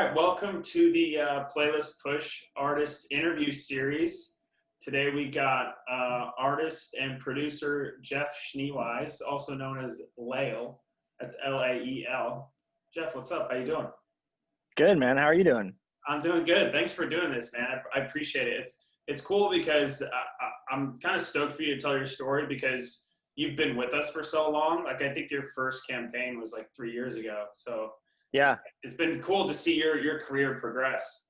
right, welcome to the Playlist Push Artist Interview Series. Today we got artist and producer Jeff Schneewise, also known as LAEL. That's L-A-E-L. Jeff, what's up? How you doing? Good, man. How are you doing? I'm doing good. Thanks for doing this, man. I appreciate it. It's cool because I'm kind of stoked for you to tell your story because you've been with us for so long. Like, I think your first campaign was like 3 years ago. So Yeah. it's been cool to see your career progress.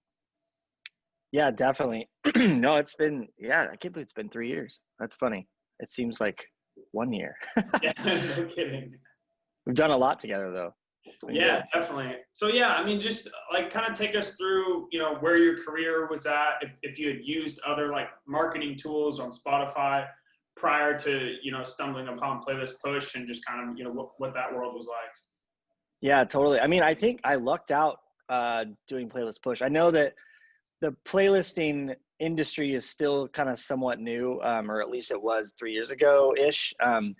Yeah, definitely. No, I can't believe it's been 3 years. That's funny. It seems like 1 year. Yeah, no kidding. We've done a lot together, though. Yeah, definitely. So yeah, I mean, just like kind of take us through, where your career was at, if you had used other like marketing tools on Spotify prior to, stumbling upon Playlist Push, and just kind of, what that world was like. Yeah, totally. I mean, I think I lucked out doing Playlist Push. I know that the playlisting industry is still kind of somewhat new, or at least it was 3 years ago-ish. Right.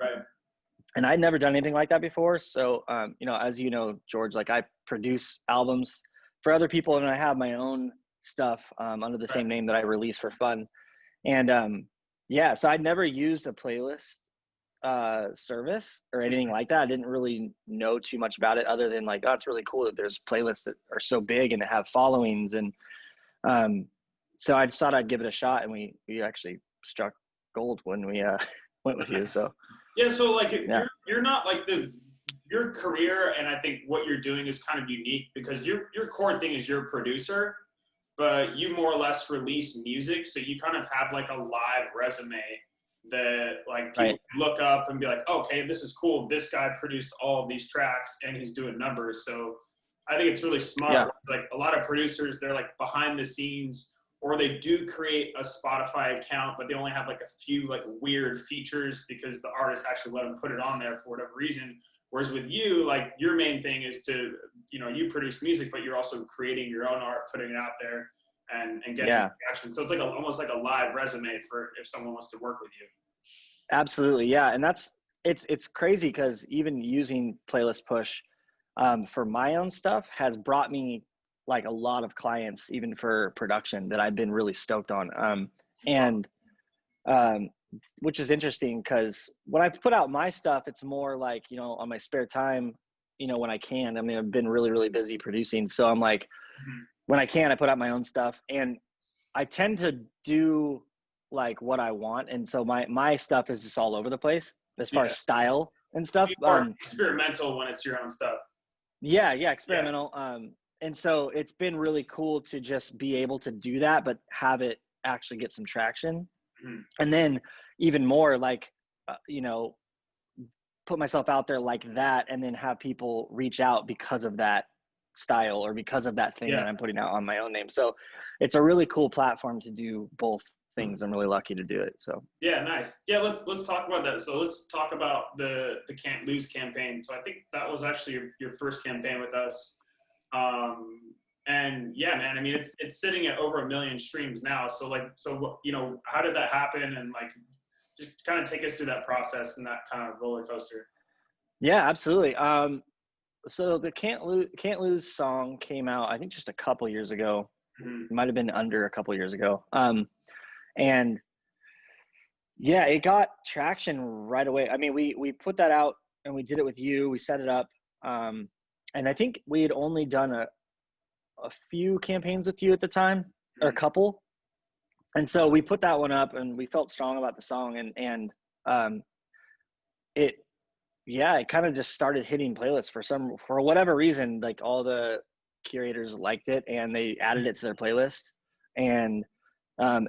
And I'd never done anything like that before. So, as you know, George, like I produce albums for other people, and I have my own stuff under the same name that I release for fun. And so I'd never used a playlist service or anything like that. I didn't really know too much about it other than like, oh, it's really cool that there's playlists that are so big and that have followings. And so I just thought I'd give it a shot, and we actually struck gold when we went with you. So yeah, so like you're not like your career, and I think what you're doing is kind of unique because your core thing is you're a producer, but you more or less release music, so you kind of have like a live resume that like people can look up and be like, okay, this is cool. This guy produced all of these tracks and he's doing numbers. So I think it's really smart. Yeah. Like a lot of producers, they're like behind the scenes, or they do create a Spotify account, but they only have like a few like weird features because the artist actually let them put it on there for whatever reason. Whereas with you, like your main thing is to, you produce music, but you're also creating your own art, putting it out there and getting reaction. So it's like almost like a live resume for if someone wants to work with you. Absolutely. Yeah. And it's crazy because even using Playlist Push for my own stuff has brought me like a lot of clients, even for production, that I've been really stoked on. Which is interesting because when I put out my stuff, it's more like, on my spare time, when I can. I mean, I've been really, really busy producing. So I'm like, when I can, I put out my own stuff, and I tend to do like what I want. And so my stuff is just all over the place as far as style and stuff. Experimental when it's your own stuff. Yeah. Experimental. And so it's been really cool to just be able to do that, but have it actually get some traction. And then even more like, put myself out there like that, and then have people reach out because of that style or because of that thing that I'm putting out on my own name. So it's a really cool platform to do both things. I'm really lucky to do it. So yeah, nice. Yeah, let's talk about that. So let's talk about the Can't Lose campaign. So I think that was actually your first campaign with us. And yeah, man, I mean, it's sitting at over 1 million streams now. So how did that happen? And like, just kind of take us through that process and that kind of roller coaster. Yeah, absolutely. So the Can't Lose song came out, I think, just a couple years ago. It might've been under a couple years ago. And yeah, it got traction right away. I mean, we put that out and we did it with you, we set it up. And I think we had only done a few campaigns with you at the time, or a couple. And so we put that one up, and we felt strong about the song, and it kind of just started hitting playlists for whatever reason. Like all the curators liked it, and they added it to their playlist, and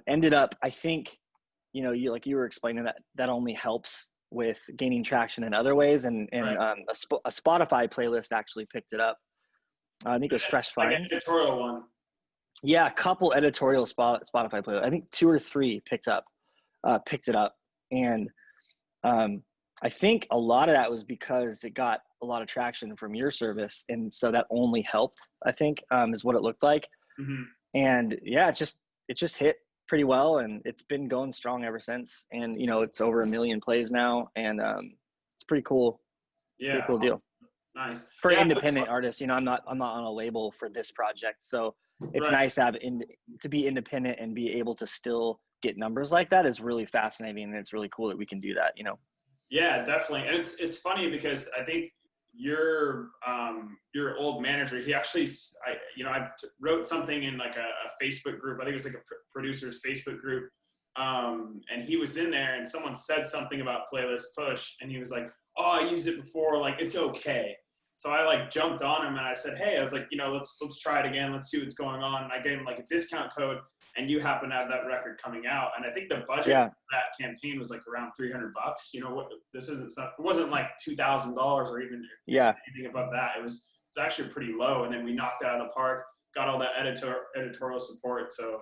ended up, I think, you were explaining that only helps with gaining traction in other ways, and a Spotify playlist actually picked it up. I think it was Fresh Finds. Like an editorial one. Yeah, a couple editorial Spotify playlists. I think 2 or 3 picked it up, and I think a lot of that was because it got a lot of traction from your service, and so that only helped, I think, is what it looked like. And yeah, it just hit pretty well, and it's been going strong ever since. And it's over 1 million plays now, and it's pretty cool. Yeah, pretty cool deal. Nice. For Yeah, independent artists. I'm not on a label for this project, so it's right. nice to have to be independent and be able to still get numbers like that is really fascinating, and it's really cool that we can do that. Yeah, definitely. And it's funny because I think your old manager, he actually, I wrote something in like a Facebook group. I think it was like a producer's Facebook group. And he was in there and someone said something about playlist push and he was like, oh, I used it before. Like, it's okay. So I like jumped on him and I said, hey, I was like, let's try it again. Let's see what's going on. And I gave him like a discount code and you happen to have that record coming out. And I think the budget for that campaign was like around $300. It wasn't like $2,000 or even anything above that. It's actually pretty low. And then we knocked it out of the park, got all that editorial support. So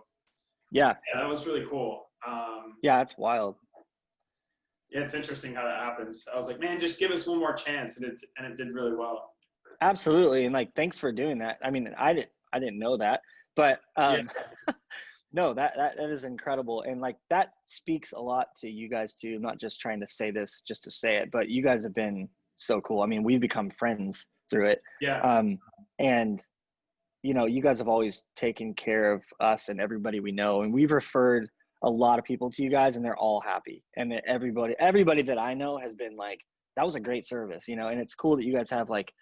yeah, that was really cool. It's wild. Yeah, it's interesting how that happens. I was like, man, just give us one more chance, and it did really well. Absolutely, and like, thanks for doing that. I mean, I didn't know that, but no, that is incredible, and like that speaks a lot to you guys too. I'm not just trying to say this just to say it, but you guys have been so cool. I mean, we've become friends through it. Yeah. And you guys have always taken care of us and everybody we know, and we've referred a lot of people to you guys and they're all happy. And everybody that I know has been like, that was a great service, and it's cool that you guys have like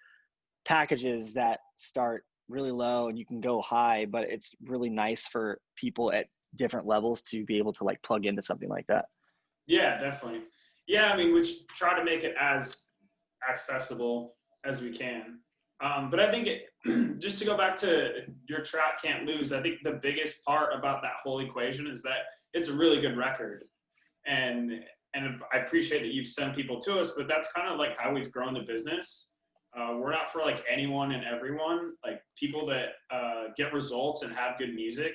packages that start really low and you can go high, but it's really nice for people at different levels to be able to like plug into something like that. Yeah, definitely. Yeah. I mean, we try to make it as accessible as we can. But I think just to go back to your track Can't Lose, I think the biggest part about that whole equation is that it's a really good record. And I appreciate that you've sent people to us, but that's kind of like how we've grown the business. We're not for like anyone and everyone. Like people that get results and have good music,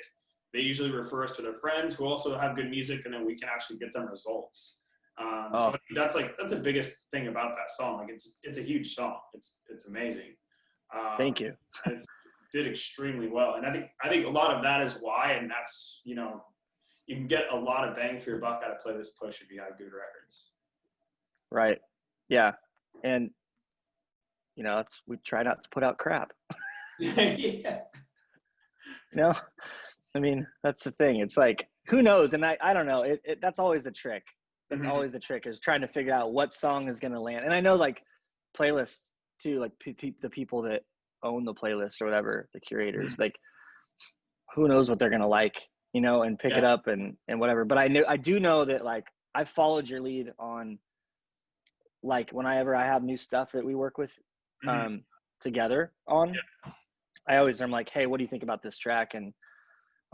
they usually refer us to their friends who also have good music, and then we can actually get them results. So that's the biggest thing about that song. Like it's a huge song. It's amazing. Thank you. And it did extremely well, and I think a lot of that is why, and that's you can get a lot of bang for your buck out of Playlist Push if you have good records. Right. Yeah. And we try not to put out crap. Yeah. I mean, that's the thing. It's like, who knows? And I don't know. That's always the trick. That's always the trick, is trying to figure out what song is going to land. And I know like playlists too, like the people that own the playlist or whatever, the curators, like who knows what they're going to like, and pick it up and whatever. But I do know that like I've followed your lead on like whenever I have new stuff that we work with together on, I'm like, hey, what do you think about this track? And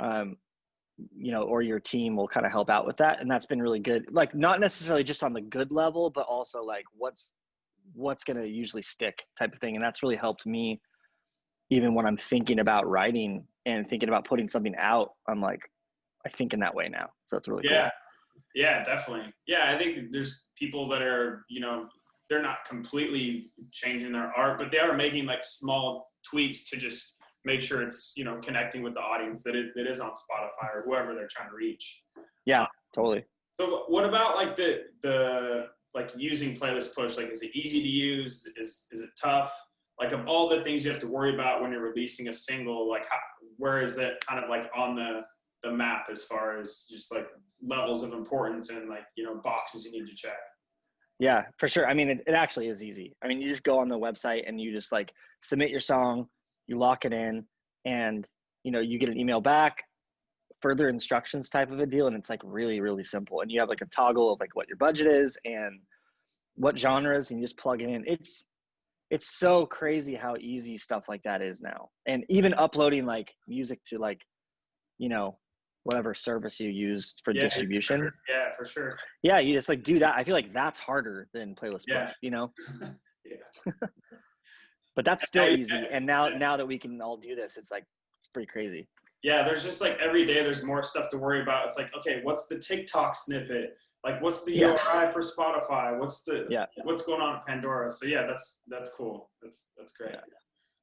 or your team will kind of help out with that. And that's been really good. Like not necessarily just on the good level, but also like what's going to usually stick type of thing. And that's really helped me even when I'm thinking about writing and thinking about putting something out. I'm like, I think in that way now. So it's really cool. Yeah, definitely. Yeah. I think there's people that are, they're not completely changing their art, but they are making like small tweaks to just make sure it's, connecting with the audience that it is on Spotify or whoever they're trying to reach. Yeah, totally. So what about like the like using Playlist Push? Like, is it easy to use? Is it tough? Like, of all the things you have to worry about when you're releasing a single, like where is that kind of like on the map as far as just like levels of importance and like, boxes you need to check? Yeah, for sure. I mean, it actually is easy. I mean, you just go on the website and you just like submit your song, you lock it in, and you get an email back, further instructions type of a deal, and it's like really, really simple. And you have like a toggle of like what your budget is and what genres, and you just plug it in. It's so crazy how easy stuff like that is now. And even uploading like music to like, whatever service you use for distribution. For sure. Yeah, for sure. Yeah, you just like do that. I feel like that's harder than Playlist Push, Yeah. But that's still easy. And now that we can all do this, it's like, it's pretty crazy. Yeah, there's just like every day there's more stuff to worry about. It's like, okay, what's the TikTok snippet? Like, what's the URI for Spotify? What's going on at Pandora? So yeah, that's cool. That's great. Yeah.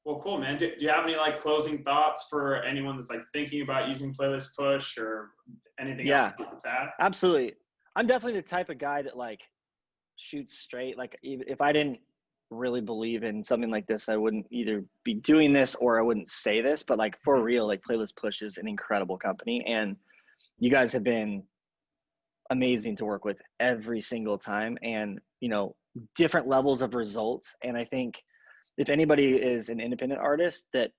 Well, cool, man. Do you have any like closing thoughts for anyone that's like thinking about using Playlist Push or anything else to add? Absolutely. I'm definitely the type of guy that like shoots straight. Like if I didn't really believe in something like this, I wouldn't either be doing this or I wouldn't say this, but like for real, like Playlist Push is an incredible company, and you guys have been amazing to work with every single time, and different levels of results. And I think if anybody is an independent artist that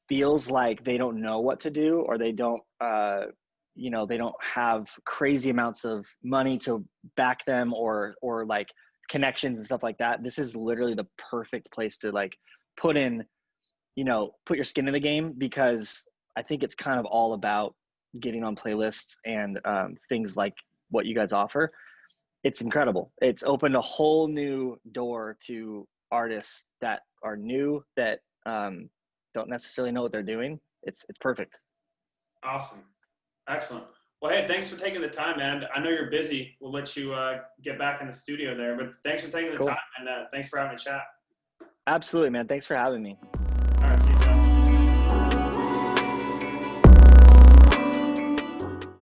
feels like they don't know what to do, or they don't they don't have crazy amounts of money to back them, or like connections and stuff like that, this is literally the perfect place to like put your skin in the game, because I think it's kind of all about getting on playlists and things like what you guys offer. It's incredible. It's opened a whole new door to artists that are new, that don't necessarily know what they're doing. It's perfect. Awesome. Excellent. Well, hey, thanks for taking the time, man. I know you're busy. We'll let you get back in the studio there, but thanks for taking the Cool. time, and thanks for having a chat. Absolutely, man. Thanks for having me.